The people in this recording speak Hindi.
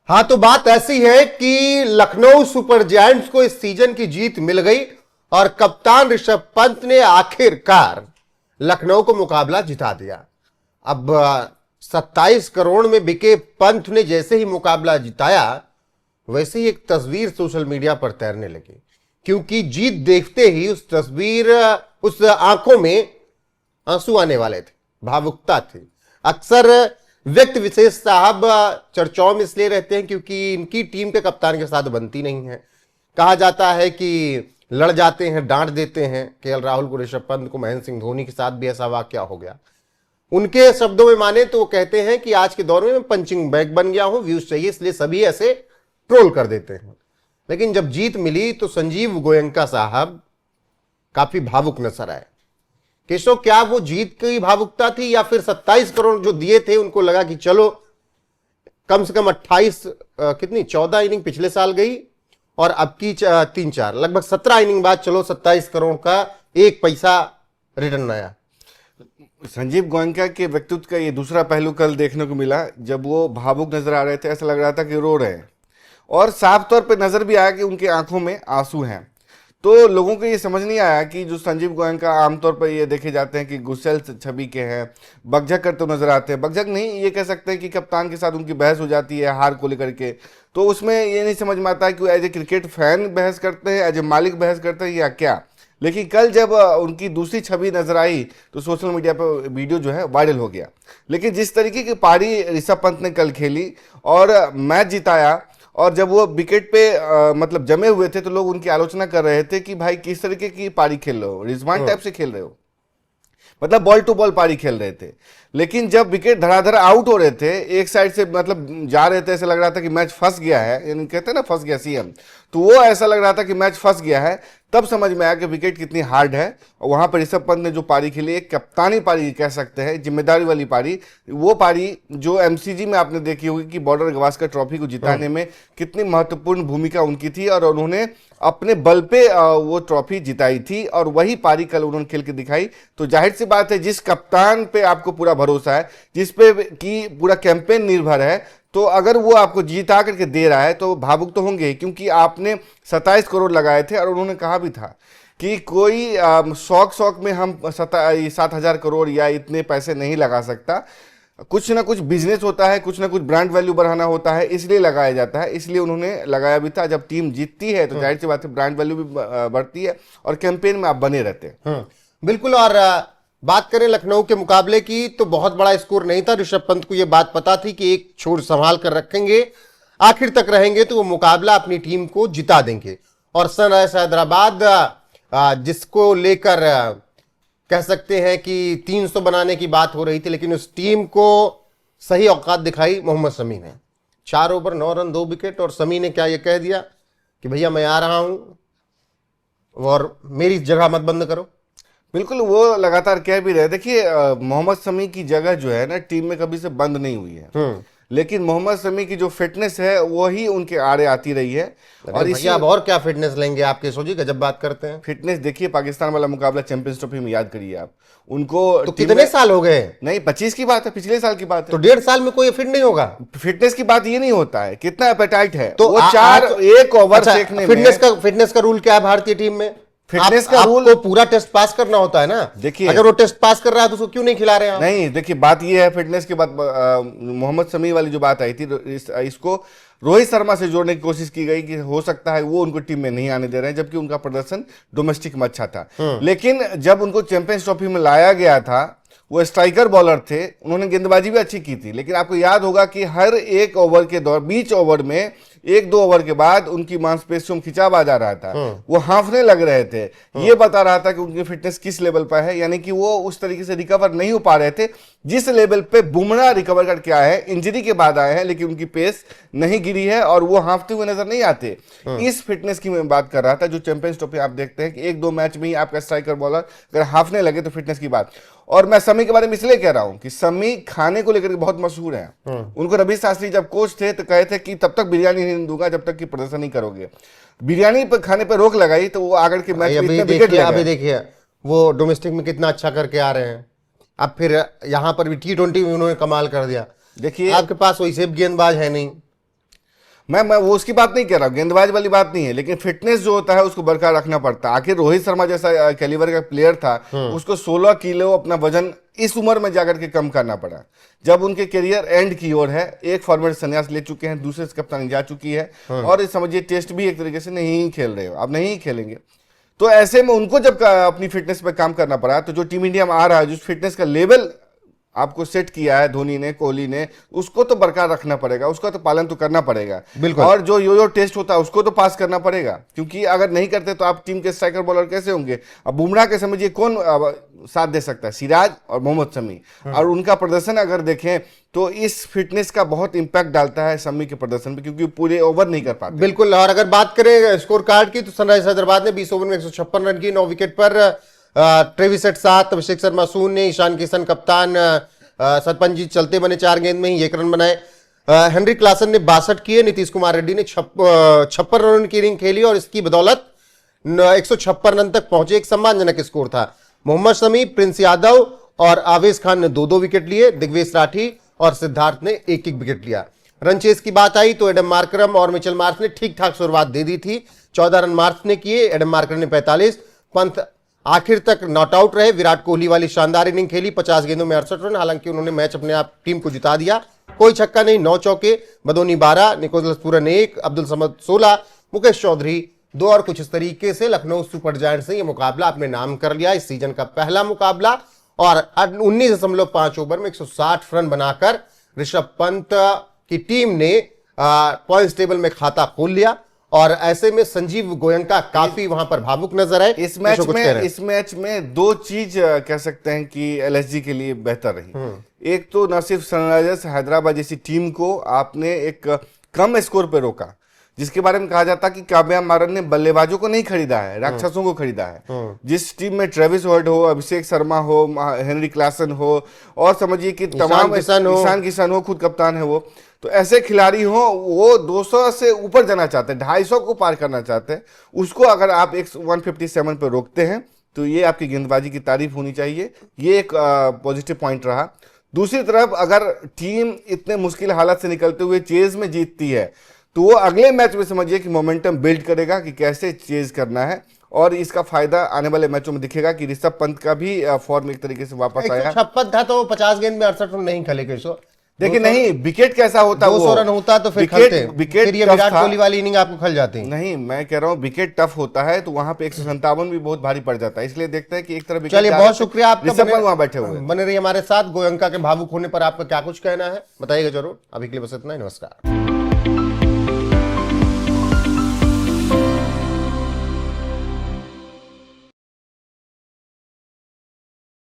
हाँ, तो बात ऐसी है कि लखनऊ सुपर जायंट्स को इस सीजन की जीत मिल गई और कप्तान ऋषभ पंत ने आखिरकार लखनऊ को मुकाबला जिता दिया। अब 27 करोड़ में बिके पंत ने जैसे ही मुकाबला जिताया, वैसे ही एक तस्वीर सोशल मीडिया पर तैरने लगी, क्योंकि जीत देखते ही उस आंखों में आंसू आने वाले थे, भावुकता थी। अक्सर व्यक्ति विशेष साहब चर्चाओं में इसलिए रहते हैं क्योंकि इनकी टीम के कप्तान के साथ बनती नहीं है। कहा जाता है कि लड़ जाते हैं, डांट देते हैं। केएल राहुल को, ऋषभ पंत को, महेंद्र सिंह धोनी के साथ भी ऐसा वाकया हो गया। उनके शब्दों में माने तो वो कहते हैं कि आज के दौर में मैं पंचिंग बैग बन गया हूं, व्यूज चाहिए इसलिए सभी ऐसे ट्रोल कर देते हैं। लेकिन जब जीत मिली तो संजीव गोयनका साहब काफी भावुक नजर आए। केशव, क्या वो जीत की भावुकता थी या फिर 27 करोड़ जो दिए थे उनको लगा कि चलो कम से कम 14 इनिंग पिछले साल गई और अब की 3-4 लगभग 17 इनिंग बाद चलो 27 करोड़ का एक पैसा रिटर्न आया। संजीव गोयनका के व्यक्तित्व का ये दूसरा पहलू कल देखने को मिला। जब वो भावुक नजर आ रहे थे, ऐसा लग रहा था कि रो रहे हैं और साफ तौर पे नजर भी आया कि उनकी आंखों में आंसू हैं। तो लोगों को ये समझ नहीं आया कि जो संजीव गोयनका आमतौर पर ये देखे जाते हैं कि गुस्सैल छवि के हैं, बकझक करते नजर आते हैं। बकझक नहीं, ये कह सकते हैं कि कप्तान के साथ उनकी बहस हो जाती है हार को लेकर के। तो उसमें ये नहीं समझ में आता है कि एज ए क्रिकेट फैन बहस करते हैं, एज ए मालिक बहस करते हैं या क्या। लेकिन कल जब उनकी दूसरी छवि नजर आई तो सोशल मीडिया पर वीडियो जो है वायरल हो गया। लेकिन जिस तरीके की पारी ऋषभ पंत ने कल खेली और मैच जिताया, और जब वो विकेट पे मतलब जमे हुए थे तो लोग उनकी आलोचना कर रहे थे कि भाई किस तरीके की पारी खेल रहे हो, रिजवान टाइप से खेल रहे हो, मतलब बॉल टू बॉल पारी खेल रहे थे। लेकिन जब विकेट धड़ाधड़ आउट हो रहे थे, एक साइड से मतलब जा रहे थे, ऐसा लग रहा था कि मैच फंस गया है, यानी कहते हैं ना फंस गया सीएम, तो वो ऐसा लग रहा था कि मैच फंस गया है। तब समझ में आया कि विकेट कितनी हार्ड है। और वहां पर ऋषभ पंत ने जो पारी खेली, एक कप्तानी पारी कह सकते हैं, जिम्मेदारी वाली पारी, वो पारी जो एमसीजी में आपने देखी होगी कि बॉर्डर गवास्कर ट्रॉफी को जिताने में कितनी महत्वपूर्ण भूमिका उनकी थी और उन्होंने अपने बल पे वो ट्रॉफी जिताई थी और वही पारी कल उन्होंने खेल के दिखाई। तो जाहिर सी बात है, जिस कप्तान पे आपको पूरा भरोसा है, जिस पे की पूरा कैंपेन निर्भर है, तो अगर वो आपको जीता करके दे रहा है तो भावुक तो होंगे, क्योंकि आपने 27 करोड़ लगाए थे और उन्होंने कहा भी था कि कोई शौक में हम 7,000 करोड़ या इतने पैसे नहीं लगा सकता। कुछ ना कुछ बिजनेस होता है, कुछ ना कुछ ब्रांड वैल्यू बढ़ाना होता है, इसलिए लगाया जाता है। इसलिए उन्होंने लगाया भी था। जब टीम जीतती है तो जाहिर सी बात है ब्रांड वैल्यू भी बढ़ती है और कैंपेन में आप बने रहते हैं। बिल्कुल। और बात करें लखनऊ के मुकाबले की तो बहुत बड़ा स्कोर नहीं था। ऋषभ पंत को यह बात पता थी कि एक छोर संभाल कर रखेंगे, आखिर तक रहेंगे तो वो मुकाबला अपनी टीम को जिता देंगे। और सनराइजर्स हैदराबाद जिसको लेकर कह सकते हैं कि 300 बनाने की बात हो रही थी, लेकिन उस टीम को सही औकात दिखाई मोहम्मद शमी ने। 4 ओवर 9 रन 2 विकेट। और शमी ने क्या ये कह दिया कि भैया मैं आ रहा हूं और मेरी जगह मत बंद करो। बिल्कुल, वो लगातार कह भी रहे। देखिए, मोहम्मद शमी की जगह जो है ना टीम में कभी से बंद नहीं हुई है, लेकिन मोहम्मद शमी की जो फिटनेस है वही उनके आड़े आती रही है। और इसी अब और क्या फिटनेस लेंगे आपके सोची गजब बात करते हैं। फिटनेस देखिए, पाकिस्तान वाला मुकाबला चैंपियंस ट्रॉफी में याद करिए आप उनको। तो कितने साल हो गए? नहीं, 25 की बात है, पिछले साल की बात है। तो 1.5 साल में कोई फिट नहीं होगा। फिटनेस की बात ये नहीं होता है कितना एपेटाइट है, तो वो 1 ओवर फेंकने में। फिटनेस का रूल क्या है भारतीय टीम में? फिटनेस का रूल तो पूरा टेस्ट पास करना होता है ना। देखिए, अगर वो टेस्ट पास कर रहा है तो उसको क्यों नहीं खिला रहे हैं? नहीं, देखिए बात ये है, फिटनेस के बाद मोहम्मद शमी वाली जो बात आई थी, इसको रोहित शर्मा से जोड़ने की कोशिश की गई कि हो सकता है वो उनको टीम में नहीं आने दे रहे हैं, जबकि उनका प्रदर्शन डोमेस्टिक में अच्छा था। लेकिन जब उनको चैंपियंस ट्रॉफी में लाया गया था, वो स्ट्राइकर बॉलर थे, उन्होंने गेंदबाजी भी अच्छी की थी। लेकिन आपको याद होगा कि हर एक ओवर के दौर, बीच ओवर में 1-2 ओवर के बाद उनकी मांसपेशियों में खिंचाव आ जा रहा था, वो हांफने लग रहे थे। ये बता रहा था कि उनकी फिटनेस किस लेवल पर है, यानी कि वो उस तरीके से रिकवर नहीं हो पा रहे थे जिस लेवल पे बुमराह रिकवर करके आए हैं। इंजरी के बाद आए हैं, लेकिन उनकी पेस नहीं गिरी है और वो हांफते हुए नजर नहीं आते। इस फिटनेस की मैं बात कर रहा था, जो चैंपियंस ट्रॉफी आप देखते हैं कि 1-2 मैच में ही आपका स्ट्राइकर बॉलर अगर हांफने लगे तो फिटनेस की बात। और मैं शमी के बारे में इसलिए कह रहा हूं कि शमी खाने को लेकर बहुत मशहूर है। उनको रवि शास्त्री जब कोच थे तो कहे थे कि तब तक बिरयानी नहीं दूंगा जब तक कि प्रदर्शन नहीं करोगे। बिरयानी पर खाने पर रोक लगाई तो वो आगे के मैच में इतने विकेट ले गए। अभी देखिए वो डोमेस्टिक में कितना अच्छा करके आ रहे हैं। अब फिर यहां पर भी T20 में उन्होंने कमाल कर दिया। देखिए, आपके पास वैसे भी गेंदबाज है नहीं। मैं वो उसकी बात नहीं कह रहा हूँ, गेंदबाज वाली बात नहीं है, लेकिन फिटनेस जो होता है उसको बरकरार रखना पड़ता है। आखिर रोहित शर्मा जैसा कैलिबर का प्लेयर था, उसको 16 किलो अपना वजन इस उम्र में जाकर के कम करना पड़ा, जब उनके करियर एंड की ओर है। एक फॉर्मेट संन्यास ले चुके हैं, दूसरे से कप्तानी जा चुकी है, और इस समझिए टेस्ट भी एक तरीके से नहीं खेल रहे हो, अब नहीं खेलेंगे। तो ऐसे में उनको जब अपनी फिटनेस पे काम करना पड़ा, तो जो टीम इंडिया में आ रहा है, जो फिटनेस का लेवल आपको सेट किया है धोनी ने, कोहली ने, उसको तो बरकरार रखना पड़ेगा, उसका तो पालन तो करना पड़ेगा। बिल्कुल। और जो यो टेस्ट होता है उसको तो पास करना पड़ेगा, क्योंकि अगर नहीं करते तो आप टीम के स्ट्राइकर बॉलर कैसे होंगे। अब बुमराह के समझिए कौन साथ दे सकता है, सिराज और मोहम्मद शमी, और उनका प्रदर्शन अगर देखें तो इस फिटनेस का बहुत इंपैक्ट डालता है शमी के प्रदर्शन पे, क्योंकि पूरे ओवर नहीं कर पाते। बिल्कुल। और अगर बात करें स्कोर कार्ड की, तो सनराइजर्स हैदराबाद ने 20 ओवर में 156 रन की, 9 विकेट पर ट्रेविस हेड 7, अभिषेक शर्मा 0, ईशान किशन कप्तान, सरपंच चलते बने 4 गेंद में ही 1 रन बनाए। हेनरी क्लासन ने 62 किए, नीतीश कुमार रेड्डी ने 56 रन की इनिंग खेली और इसकी बदौलत 156 रन तक पहुंचे, एक सम्मानजनक स्कोर था। मोहम्मद शमी, प्रिंस यादव और आवेश खान ने 2-2 विकेट लिए, दिग्वेश राठी और सिद्धार्थ ने 1-1 विकेट लिया। रन चेस की बात आई तो एडम मार्करम और मिचेल मार्श ने ठीक ठाक शुरुआत दे दी थी। 14 रन मार्श ने किए, एडम मार्करम ने 45। पंत आखिर तक नॉट आउट रहे। विराट कोहली वाली शानदार इनिंग खेली, 50 गेंदों में 68 रन। हालांकि उन्होंने मैच अपने आप टीम को जिता दिया। कोई छक्का नहीं, 9 चौके, बदोनी 12, निकोलस पूरन 1, अब्दुल समद 16, मुकेश चौधरी 2। और कुछ इस तरीके से लखनऊ सुपर जायंट्स ने यह मुकाबला अपने नाम कर लिया। इस सीजन का पहला मुकाबला, और 19.5 ओवर में 160 रन बनाकर ऋषभ पंत की टीम ने पॉइंट्स टेबल में खाता खोल लिया। और ऐसे में संजीव गोयनका काफी वहां पर भावुक नजर आए। इस मैच में 2 चीज कह सकते हैं कि एलएसजी के लिए बेहतर रही। एक तो न सिर्फ सनराइजर्स हैदराबाद जैसी टीम को आपने एक कम स्कोर पे रोका, जिसके बारे में कहा जाता कि काव्या मारन ने बल्लेबाजों को नहीं खरीदा है, राक्षसों को खरीदा है। जिस टीम में ट्रेविस हेड हो, अभिषेक शर्मा हो, हेनरी क्लासन हो, और समझिए कि तमाम ईशान किशन हो, खुद कप्तान है वो, तो ऐसे खिलाड़ी हो, वो 200 से ऊपर जाना चाहते हैं, 250 को पार करना चाहते हैं। उसको अगर आप 157 पे रोकते हैं तो ये आपकी गेंदबाजी की तारीफ होनी चाहिए। ये एक पॉजिटिव पॉइंट रहा। दूसरी तरफ अगर टीम इतने मुश्किल हालात से निकलते हुए चेज में जीतती है, तो वो अगले मैच में समझिए कि मोमेंटम बिल्ड करेगा कि कैसे चेज करना है, और इसका फायदा आने वाले मैचों में दिखेगा कि ऋषभ पंत का भी फॉर्म एक तरीके से वापस आया। 156 था तो 50 गेंद में 68 रन नहीं खेले कैसो। देखिए नहीं, विकेट कैसा होता, 200 रन होता तो फिर विकेट ये विराट कोहली वाली इनिंग आपको खल जाती है। नहीं, मैं कह रहा हूँ विकेट टफ होता है, तो वहां पे 157 भी बहुत भारी पड़ जाता है, इसलिए देखते हैं कि एक तरफ। चलिए, बहुत शुक्रिया आपका, वहां बैठे हुए बने रहिए हमारे साथ। गोयनका के भावुक होने पर आपका क्या कुछ कहना है बताइएगा जरूर। अभी के लिए बस इतना ही, नमस्कार।